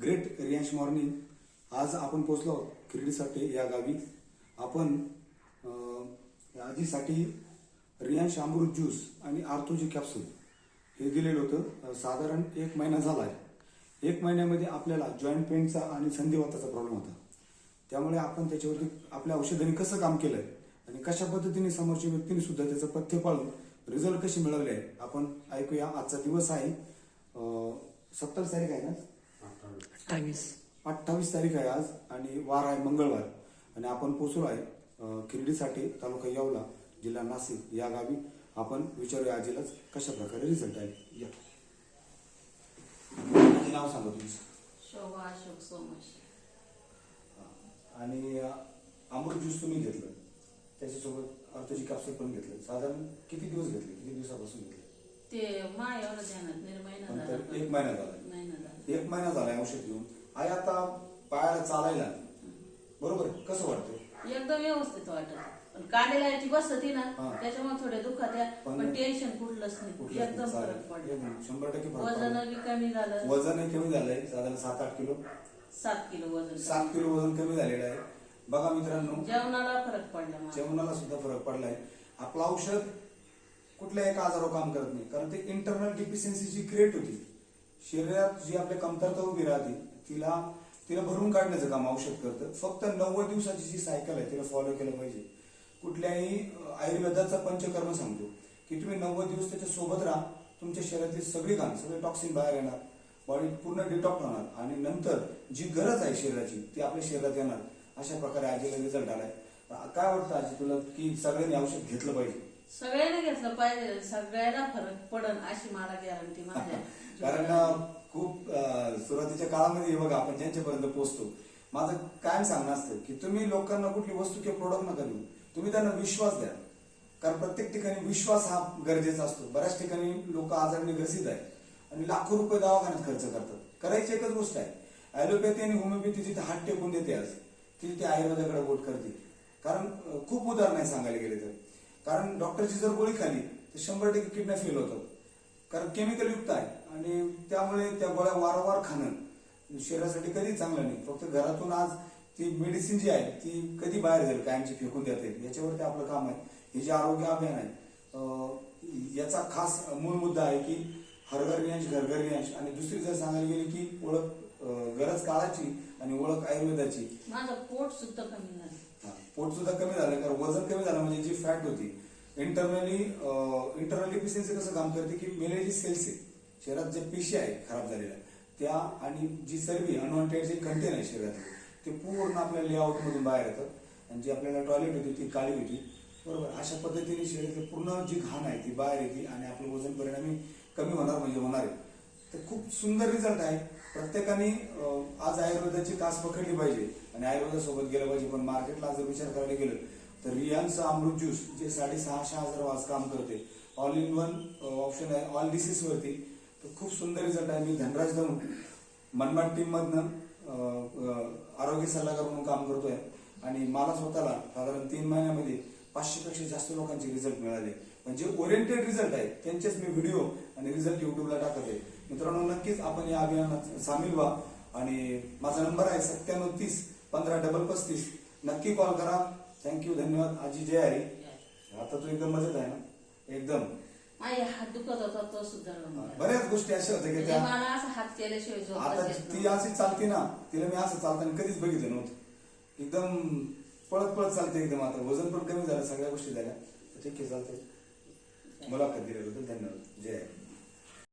Great Riyansh morning. आज आपण पोहोचलो खिरडीसाठी या गावी. आपण आजीसाठी रियांश अमृत ज्यूस आणि आर्थोजी कॅप्सूल हे दिलेलं होतं. साधारण 1 महिना झाला आहे. 1 महिन्यामध्ये आपल्याला जॉईंट पेनचा आणि संधिवाताचा प्रॉब्लेम होता. त्यामुळे आपण त्याच्यावरती आपल्या औषधांनी कसं काम केलंय आणि कशा पद्धतीने समोरच्या व्यक्तीने सुद्धा त्याचं पथ्य पाळून रिझल्ट कसे मिळवले आहे आपण ऐकूया. आजचा दिवस आहे 27 तारीख आहे ना, 28 तारीख आहे आज आणि वार आहे मंगळवार. आणि आपण पोहोचलो आहे खिरडीसाठी, तालुका येवला, जिल्हा नाशिक या गावी. आपण विचारूया आजीलाच कशा प्रकारे रिझल्ट आहे. या आजी, नाव सांगा तुमचं. शोभा अशोक सोमश. आणि अमृत ज्यूस तुम्ही घेतलं, त्याच्यासोबत अर्थोजी कॅप्सूल पण घेतलं. साधारण किती दिवस घेतले, किती दिवसापासून घेतले? ते मायावर ध्यानात निर्मयना झाला. 1 महिना झाला. 1 महिना झालाय औषध घेऊन. आई आता पायाला चालायला बरोबर कसं वाटतं? एकदम व्यवस्थित वाटत. पण काढलेला याची बसती ना, त्याच्यामुळे थोडे दुखत आहे, पण टेन्शन कुठलंच नाही. एकदम फरक पडला. 100% फरक. वजन कमी झालं. वजनही कमी झालंय. साधारण 7-8 किलो. 7 किलो वजन. 7 किलो वजन कमी झालेलं आहे. बघा मित्रांनो, जेवणाला फरक पडला. जेवणाला सुद्धा फरक पडलाय. आपलं औषध कुठल्या एका आजारावर काम करत नाही, कारण ते इंटरनल डिफिशियन्सी जी क्रिएट होती, शरीरात जी आपल्या कमतरता उभी राहते तिला भरून काढण्याचं काम औषध करतं. फक्त 90 दिवसाची जी सायकल आहे तिला फॉलो केलं पाहिजे. कुठल्याही आयुर्वेदाचा पंचकर्म सांगतो की तुम्ही 90 दिवस त्याच्या सोबत राहा. तुमच्या शरीरातली सगळी घाण, सगळे टॉक्सिन बाहेर येणार, बॉडी पूर्ण डिटॉक्स होणार आणि नंतर जी गरज आहे शरीराची ती आपल्या शरीरात येणार. अशा प्रकारे आजीला रिझल्ट आलाय. काय वाटतं आजी तुला की सगळ्यांनी औषध घेतलं पाहिजे? सगळ्यांना घेतलं पाहिजे. सगळ्यांना फरक पडन अशी मला गॅरंटी माझ्या. कारण खूप सुरुवातीच्या काळामध्ये बघा आपण ज्यांच्यापर्यंत पोहोचतो, माझं कायम सांगणं असतं की तुम्ही लोकांना कुठली वस्तू किंवा प्रोडक्ट नका देऊ, तुम्ही त्यांना विश्वास द्या. कारण प्रत्येक ठिकाणी विश्वास हा गरजेचा असतो. बऱ्याच ठिकाणी लोक आजाराने ग्रसित आहेत आणि लाखो रुपये दवाखान्यात खर्च करतात. करायची एकच गोष्ट आहे, ॲलोपॅथी आणि होमिओपॅथी जिथे हात टेकून देते आज तिथे आयुर्वेदाकडे बोट करते. कारण खूप उदाहरण आहे सांगायला गेले तर. कारण डॉक्टरची जर गोळी खाली तर 100% किडन्या फेल होतात, कारण केमिकल युक्त आहे. आणि त्यामुळे त्या गोळ्या वारंवार खाणं शरीरासाठी कधी चांगलं नाही. फक्त घरातून आज ती मेडिसिन जी आहे ती कधी बाहेर जाईल, कायमची फेकून देता येईल, याच्यावरती आपलं काम आहे. हे जे आरोग्य अभियान आहे याचा खास मूळ मुद्दा आहे की हर घर रियांश घर घर रियांश. आणि दुसरी जर सांगायला गेली की ओळख गरज काळाची आणि ओळख आयुर्वेदाची. माझं पोट सुद्धा कमी झालं. पोट सुद्धा कमी झालं, कारण वजन कमी झालं. म्हणजे जी फॅट होती इंटरनल डिफिशियन्सी कसं काम करते की मेलेली जी सेल्स आहे शरीरात, जे पेशी आहे खराब झालेल्या त्या आणि जी चरबी अनवॉन्टेड जे कंटेन आहे शरीरातले ते पूर्ण आपल्या लेआउट मधून बाहेर येतं. आणि जी आपल्याला टॉयलेट होती ती काळी होती, बरोबर. अशा पद्धतीने शरीरातली पूर्ण जी घाण आहे ती बाहेर येते आणि आपलं वजन परिणामी कमी होणार, म्हणजे होणार आहे. तर खूप सुंदर रिझल्ट आहे. प्रत्येकाने आज आयुर्वेदाची कास पकडली पाहिजे आणि आयुर्वेदासोबत गेलं पाहिजे. पण मार्केटला जर विचार करायला गेलं तर रियांचं अमृत ज्यूस जे 650,000 आज काम करते, ऑल इन वन ऑप्शन आहे ऑल डिसीज वरती. तर खूप सुंदर रिझल्ट आहे. मी धनराज धरून मनमाड टीम मधनं आरोग्य सल्लागार म्हणून काम करतोय आणि मला स्वतःला साधारण 3 महिन्यामध्ये 500 पेक्षा जास्त लोकांचे रिझल्ट मिळाले. म्हणजे ओरिएंटेड रिझल्ट आहे त्यांचेच मी व्हिडिओ आणि रिझल्ट युट्यूबला टाकत आहे. मित्रांनो, नक्कीच आपण या अभियानात सामील व्हा. आणि माझा नंबर आहे 9730 15 35. नक्की कॉल करा. थँक्यू, धन्यवाद आजी. जय हरी. आता तू एकदम मजेत आहे ना? एकदम. माझे हात दुखत होता तो सुद्धा. बऱ्याच गोष्टी अशा होत्या की त्या मला असं हात केल्याशिवाय झोप आता ती अशी चालते ना, तिला मी असं चालताना कधीच बघितलं नव्हतं. एकदम पळत पळत चालते एकदम. आता वजन पण कमी झालं, सगळ्या गोष्टी झाल्या. ठीक आहे, चालते. मुलाखत दिल्याबद्दल धन्यवाद. जय हरी.